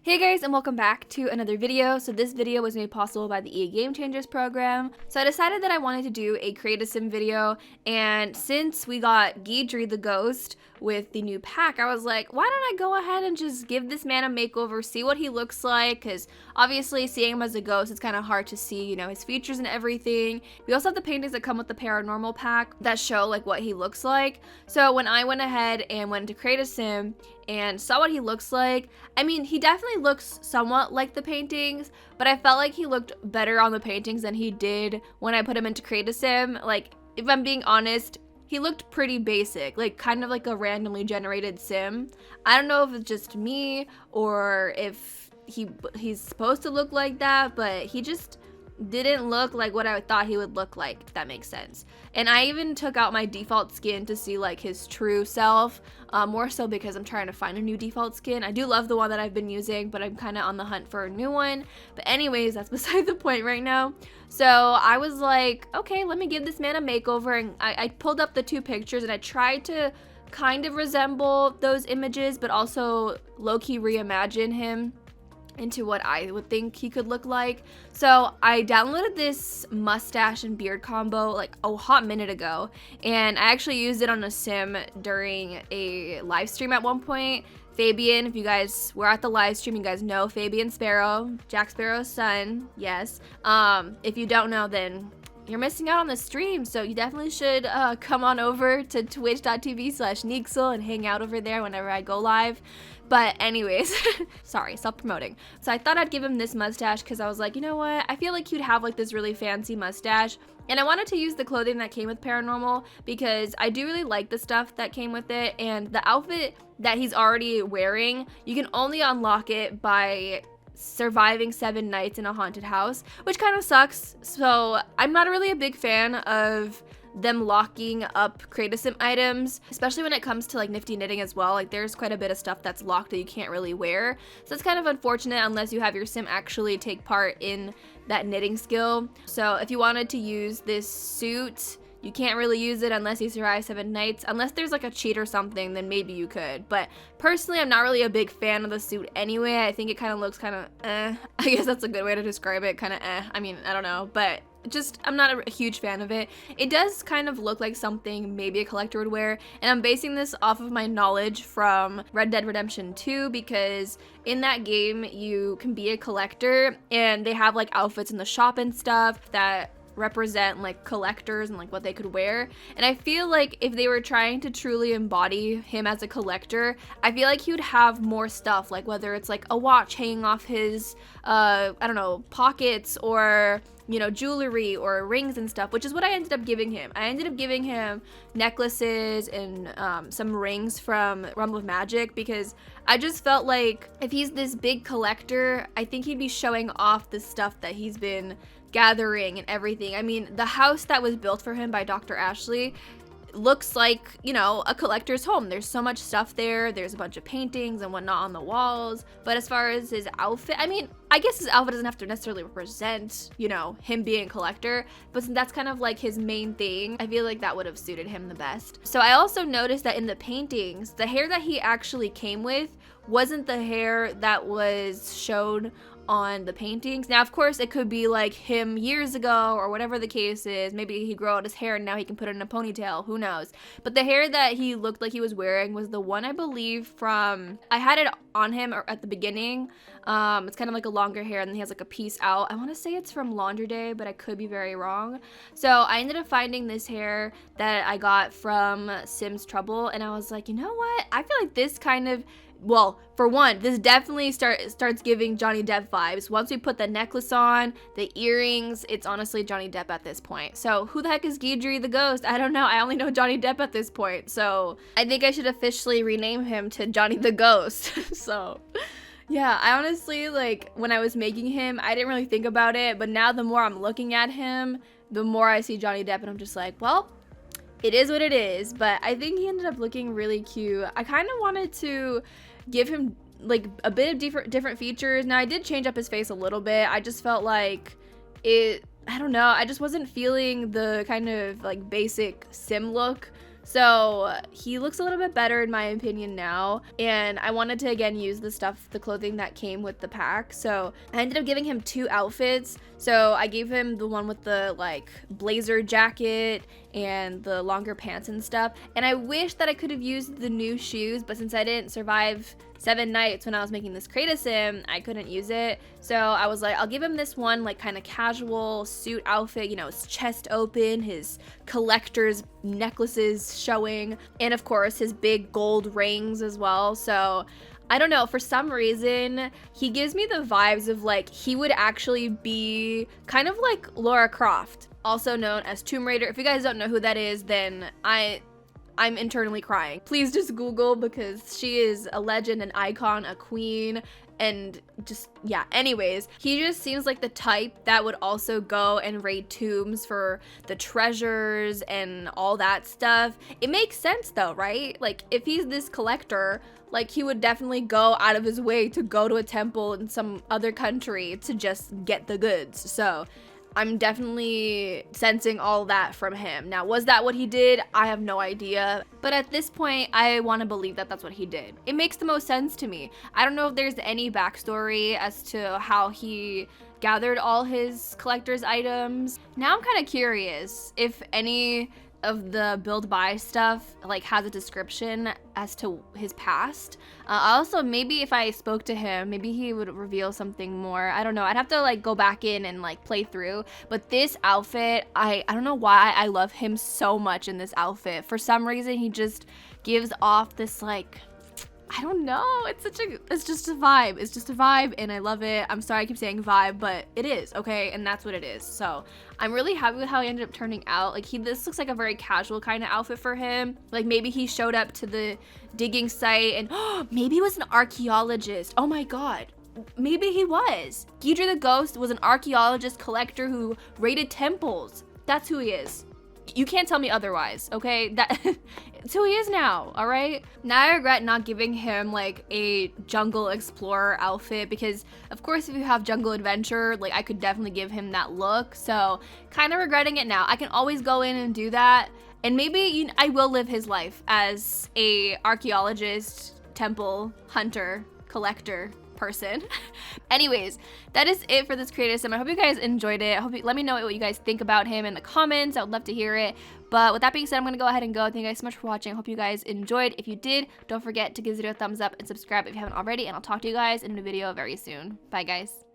Hey guys, and welcome back to another video. So this video was made possible by the EA Game Changers program. So I decided that I wanted to do a create a sim video, and since we got Guidry the ghost with the new pack, I was like, why don't I go ahead and just give this man a makeover, see what he looks like, because obviously seeing him as a ghost, it's kind of hard to see, you know, his features and everything. We also have the paintings that come with the Paranormal pack that show like what he looks like. So when I went ahead and went to create a sim and saw what he looks like, I mean, he definitely looks somewhat like the paintings, but I felt like he looked better on the paintings than he did when I put him into create a sim. Like, if I'm being honest, he looked pretty basic, like kind of like a randomly generated sim. I don't know if it's just me or if he's supposed to look like that, but he just didn't look like what I thought he would look like, if that makes sense. And I even took out my default skin to see like his true self, more so because I'm trying to find a new default skin. I do love the one that I've been using, but I'm kind of on the hunt for a new one. But anyways, that's beside the point right now. So I was like, okay, let me give this man a makeover, and I pulled up the two pictures and I tried to kind of resemble those images, but also low-key reimagine him into what I would think he could look like. So I downloaded this mustache and beard combo like a hot minute ago, and I actually used it on a sim during a live stream at one point. Fabian, if you guys were at the live stream, you guys know Fabian Sparrow, Jack Sparrow's son, yes. If you don't know, then you're missing out on the stream, so you definitely should come on over to twitch.tv/neecxle and hang out over there whenever I go live. But anyways, sorry, self-promoting. So I thought I'd give him this mustache because I was like, you know what? I feel like he'd have like this really fancy mustache. And I wanted to use the clothing that came with Paranormal because I do really like the stuff that came with it. And the outfit that he's already wearing, you can only unlock it by surviving 7 nights in a haunted house, which kind of sucks. So I'm not really a big fan of them locking up create a sim items, especially when it comes to like nifty knitting as well. Like, there's quite a bit of stuff that's locked that you can't really wear, so it's kind of unfortunate unless you have your sim actually take part in that knitting skill. So if you wanted to use this suit, you can't really use it unless you survive 7 nights. Unless there's like a cheat or something, then maybe you could. But personally, I'm not really a big fan of the suit anyway. I think it kind of looks kind of eh. I guess that's a good way to describe it, kind of eh. I mean, I don't know, but just I'm not a huge fan of it. It does kind of look like something maybe a collector would wear, and I'm basing this off of my knowledge from Red Dead Redemption 2, because in that game you can be a collector and they have like outfits in the shop and stuff that represent like collectors and like what they could wear. And I feel like if they were trying to truly embody him as a collector, I feel like he would have more stuff, like whether it's like a watch hanging off his I don't know, pockets, or you know, jewelry or rings and stuff, which is what I ended up giving him. I ended up giving him necklaces and some rings from Realm of Magic, because I just felt like if he's this big collector, I think he'd be showing off the stuff that he's been gathering and everything. I mean, the house that was built for him by Dr. Ashley looks like, you know, a collector's home. There's so much stuff there. There's a bunch of paintings and whatnot on the walls. But as far as his outfit, I mean, I guess his outfit doesn't have to necessarily represent, you know, him being a collector, but since that's kind of like his main thing, I feel like that would have suited him the best. So I also noticed that in the paintings, the hair that he actually came with wasn't the hair that was shown on the paintings. Now, of course, it could be like him years ago or whatever the case is. Maybe he grew out his hair and now he can put it in a ponytail. Who knows? But the hair that he looked like he was wearing was the one, I believe, from... I had it on him at the beginning. It's kind of like a longer hair, and then he has like a piece out. I want to say it's from Laundry Day, but I could be very wrong. So I ended up finding this hair that I got from Sims Trouble, and I was like, you know what? I feel like this kind of... Well, for one, this definitely starts giving Johnny Depp vibes. Once we put the necklace on, the earrings, it's honestly Johnny Depp at this point. So who the heck is Guidry the ghost? I don't know. I only know Johnny Depp at this point. So I think I should officially rename him to Johnny the Ghost. So yeah, I honestly, like, when I was making him, I didn't really think about it. But now the more I'm looking at him, the more I see Johnny Depp, and I'm just like, well, it is what it is. But I think he ended up looking really cute. I kind of wanted to give him like a bit of different features. Now, I did change up his face a little bit. I just felt like I don't know, I just wasn't feeling the kind of like basic sim look. So he looks a little bit better in my opinion now, and I wanted to again use the clothing that came with the pack. So I ended up giving him 2 outfits. So I gave him the one with the like blazer jacket and the longer pants and stuff, and I wish that I could have used the new shoes, but since I didn't survive 7 nights when I was making this create a sim, I couldn't use it. So I was like, I'll give him this one like kind of casual suit outfit, you know, his chest open, his collector's necklaces showing, and of course his big gold rings as well. So I don't know, for some reason, he gives me the vibes of like he would actually be kind of like Lara Croft, also known as Tomb Raider. If you guys don't know who that is, then I'm internally crying. Please just Google, because she is a legend, an icon, a queen, and just, yeah. Anyways, he just seems like the type that would also go and raid tombs for the treasures and all that stuff. It makes sense though, right? Like if he's this collector, like he would definitely go out of his way to go to a temple in some other country to just get the goods. So I'm definitely sensing all that from him. Now, was that what he did? I have no idea. But at this point, I want to believe that that's what he did. It makes the most sense to me. I don't know if there's any backstory as to how he gathered all his collector's items. Now I'm kind of curious if any of the build buy stuff like has a description as to his past. Also, maybe if I spoke to him, maybe he would reveal something more. I don't know. I'd have to like go back in and like play through. But this outfit, I don't know why I love him so much in this outfit. For some reason, he just gives off this like, I don't know, it's just a vibe. It's just a vibe and I love it. I'm sorry I keep saying vibe, but it is, okay? And that's what it is. So I'm really happy with how he ended up turning out. Like this looks like a very casual kind of outfit for him. Like maybe he showed up to the digging site and maybe he was an archaeologist. Oh my God. Maybe he was. Guidry the Ghost was an archaeologist collector who raided temples. That's who he is. You can't tell me otherwise, okay? That's who he is now, all right? Now I regret not giving him like a jungle explorer outfit, because of course if you have jungle adventure, like I could definitely give him that look. So kind of regretting it now. I can always go in and do that, and maybe I will live his life as a archaeologist, temple hunter, collector person. Anyways, that is it for this creative sim. I hope you guys enjoyed it. Let me know what you guys think about him in the comments. I would love to hear it. But with that being said, I'm gonna go ahead and go. Thank you guys so much for watching. I hope you guys enjoyed. If you did, don't forget to give this video a thumbs up and subscribe if you haven't already, and I'll talk to you guys in a video very soon. Bye guys.